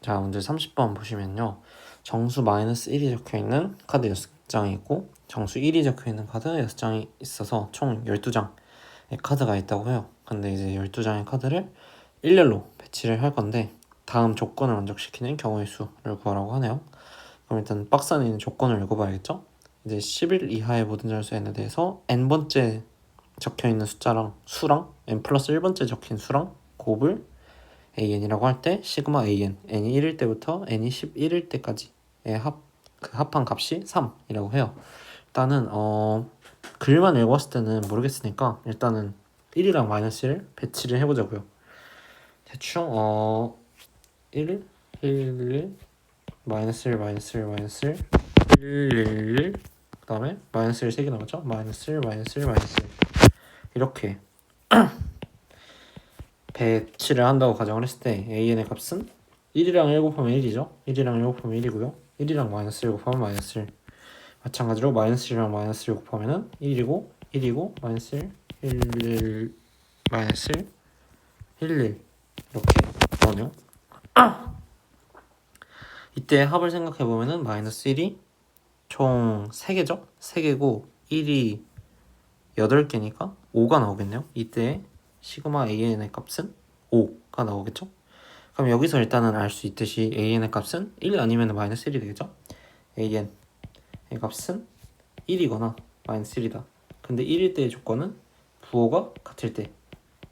자, 문제 30번 보시면요. 정수 -1이 적혀있는 카드 6장이 있고 정수 1이 적혀있는 카드 6장이 있어서 총 12장의 카드가 있다고 해요. 근데 이제 12장의 카드를 일렬로 배치를 할 건데 다음 조건을 만족시키는 경우의 수를 구하라고 하네요. 그럼 일단 박스 안에 있는 조건을 읽어봐야겠죠? 이제 11 이하의 모든 자릿수 n에 대해서 n번째 적혀있는 숫자랑 수랑 n 플러스 1번째 적힌 수랑 곱을 an이라고 할 때 시그마 an, n이 1일 때부터 n이 11일 때까지의 합한 값이 3이라고 해요. 일단은 글만 읽었을 때는 모르겠으니까 일단은 1이랑 -1을 배치를 해보자고요. 대충 1, 1, -1, -1, -1, 1, 그 다음에 -1 3개 나오죠? -1, -1, -1 이렇게 배치를 한다고 가정을 했을 때 an의 값은 1이랑 1 곱하면 1이죠. 1이랑 1 곱하면 1이고요. 1이랑 -1 곱하면 -1. 마찬가지로 -1이랑 -1 곱하면은 1이고 1이고 -1, 1, -1, 1, 이렇게 나오네요. 이때 합을 생각해보면은 -1이 총 3개죠? 3개고 1이 8개니까 5가 나오겠네요. 이때 시그마 an의 값은 5가 나오겠죠? 그럼 여기서 일단은 알 수 있듯이 an의 값은 1 아니면 -1이 되겠죠? an의 값은 1이거나 -1이다. 근데 1일 때의 조건은 부호가 같을 때,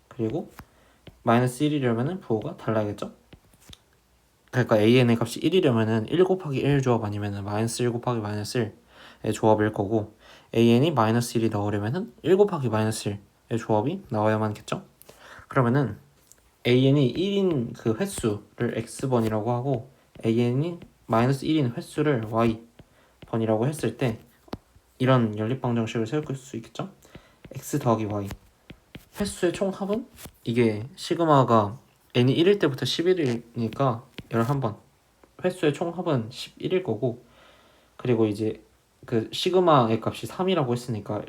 그리고 -1이려면 부호가 달라야겠죠? 그러니까 an의 값이 1이려면 1 곱하기 1 조합 아니면 -1 곱하기 -1의 조합일 거고, an이 -1이 나오려면 1 곱하기 -1의 조합이 나와야만겠죠? 그러면은 an이 1인 그 횟수를 x번이라고 하고 an이 -1인 횟수를 y번이라고 했을 때 이런 연립방정식을 세울 수 있겠죠? x 더하기 y 횟수의 총합은 이게 시그마가 n이 1일 때부터 11일이니까 11번 횟수의 총합은 11일 거고, 그리고 이제 그 시그마의 값이 3이라고 했으니까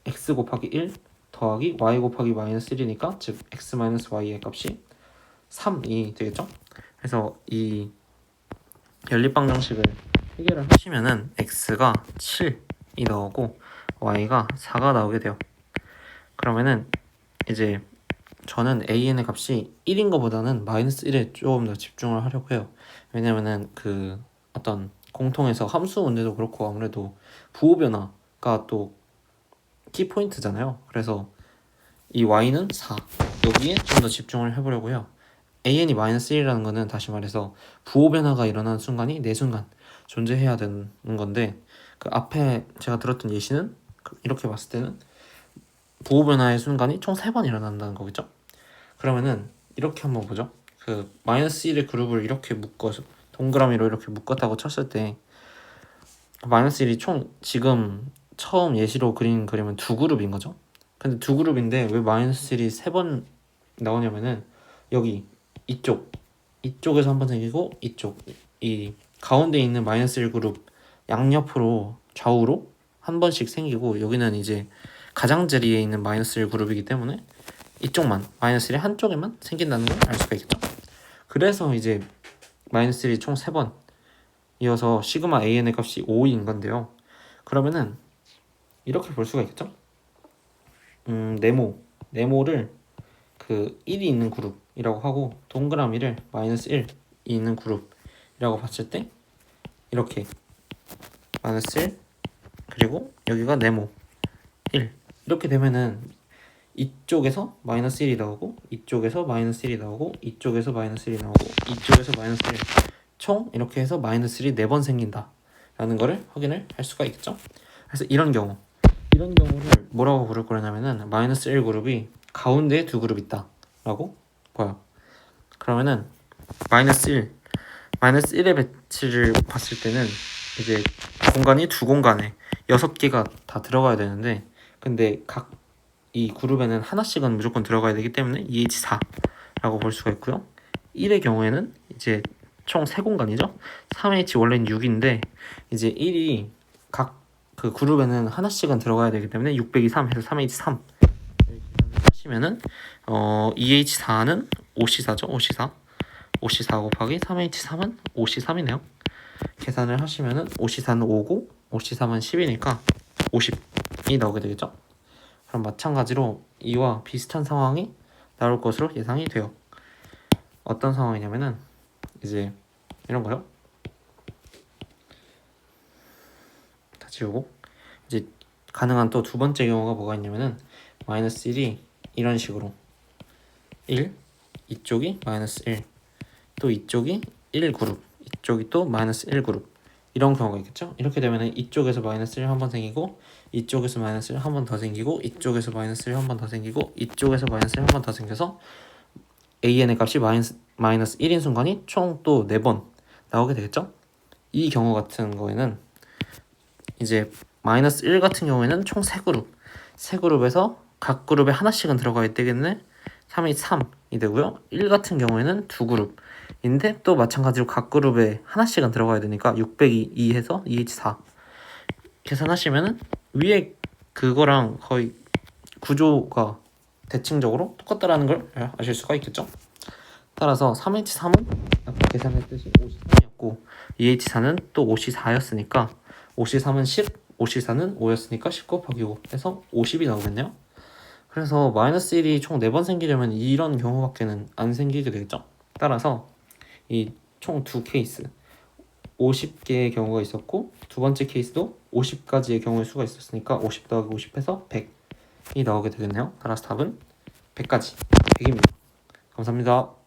x 곱하기 1 더하기 y 곱하기 -1이니까 즉 x y의 값이 3이 되겠죠? 그래서 이 연립방정식을 해결을 하시면은 x가 7이 나오고 y가 4가 나오게 돼요. 그러면은 이제 저는 an의 값이 1인 것보다는 -1에 조금 더 집중을 하려고 해요. 왜냐면은 그 어떤 공통에서 함수 문제도 그렇고 아무래도 부호 변화가 또 키포인트잖아요. 그래서 이 y는 4 여기에 좀 더 집중을 해보려고 해요. an이 -1이라는 거는 다시 말해서 부호 변화가 일어나는 순간이 4순간 존재해야 되는 건데, 그 앞에 제가 들었던 예시는 이렇게 봤을 때는 부호 변화의 순간이 총 3번 일어난다는 거겠죠? 그러면은 이렇게 한번 보죠. 그 -1의 그룹을 이렇게 묶어서 동그라미로 이렇게 묶었다고 쳤을 때 -1이 총 지금 처음 예시로 그린 그림은 2그룹인 거죠. 근데 2그룹인데 왜 -1이 3번 나오냐면은 여기 이쪽에서 한 번 생기고 이쪽 이 가운데 있는 -1 그룹 양옆으로 좌우로 한 번씩 생기고, 여기는 이제 가장자리에 있는 -1 그룹이기 때문에 이쪽만 -1의 한쪽에만 생긴다는 걸 알 수가 있겠죠. 그래서 이제 -1이 총 3번 이어서 시그마 an의 값이 5인 건데요. 그러면은 이렇게 볼 수가 있겠죠. 네모를 그 1이 있는 그룹이라고 하고 동그라미를 -1이 있는 그룹이라고 봤을 때 이렇게 -1 그리고 여기가 네모 1 이렇게 되면은 이쪽에서 -1이 나오고 이쪽에서 -1이 나오고 이쪽에서 -1이 나오고 이쪽에서 -1 총 이렇게 해서 -1이 4번 생긴다 라는 거를 확인을 할 수가 있겠죠. 그래서 이런 경우를 뭐라고 부를 거냐면은 -1 그룹이 가운데에 2그룹 있다 라고 보여. 그러면은 -1의 배치를 봤을 때는 이제 공간이 두 공간에 6개가 다 들어가야 되는데, 근데 각 이 그룹에는 하나씩은 무조건 들어가야 되기 때문에 EH4라고 볼 수가 있고요. 1의 경우에는 이제 총 3공간이죠. 3H 원래는 6인데 이제 1이 각 그 그룹에는 하나씩은 들어가야 되기 때문에 6 0 3 해서 3H3 하시면은 EH4는 5C4죠. 5C4 5C4 곱하기 3H3은 5C3이네요. 계산을 하시면은 5C4는 5고 5C3은 10이니까 50이 나오게 되겠죠. 그럼 마찬가지로 이와 비슷한 상황이 나올 것으로 예상이 돼요. 어떤 상황이냐면은 이제 이런 거요. 다 지우고 이제 가능한 또 두 번째 경우가 뭐가 있냐면은 마이너스 1이 이런 식으로 1, 이쪽이 마이너스 1, 또 이쪽이 1 그룹, 이쪽이 또 마이너스 1 그룹, 이런 경우가 있겠죠. 이렇게 되면은 이쪽에서 마이너스 1 한 번 생기고, 이쪽에서 마이너스 1 한 번 더 생기고, 이쪽에서 마이너스 1 한 번 더 생기고, 이쪽에서 마이너스 1 한 번 더 생겨서 AN의 값이 마이너스 1인 순간이 총 또 4번 나오게 되겠죠. 이 경우 같은 거에는 이제 마이너스 1 같은 경우에는 총 3그룹에서 각 그룹에 하나씩은 들어가야 되겠네. 3이 3이 되고요. 1 같은 경우에는 2그룹인데 또 마찬가지로 각 그룹에 하나씩은 들어가야 되니까 602 해서 2H4 계산하시면은 위에 그거랑 거의 구조가 대칭적으로 똑같다라는 걸 아실 수가 있겠죠. 따라서 3H3은 아까 계산했듯이 53이었고 2H4는 또 54였으니까 53은 10, 54는 5였으니까 10 곱하기 5 해서 50이 나오겠네요. 그래서 마이너스 1이 총 4번 생기려면 이런 경우밖에는 안 생기게 되겠죠. 따라서 이 총 두 케이스 50개의 경우가 있었고 두 번째 케이스도 50가지의 경우의 수가 있었으니까 50 더하기 50 해서 100이 나오게 되겠네요. 따라서 답은 100까지 100입니다. 감사합니다.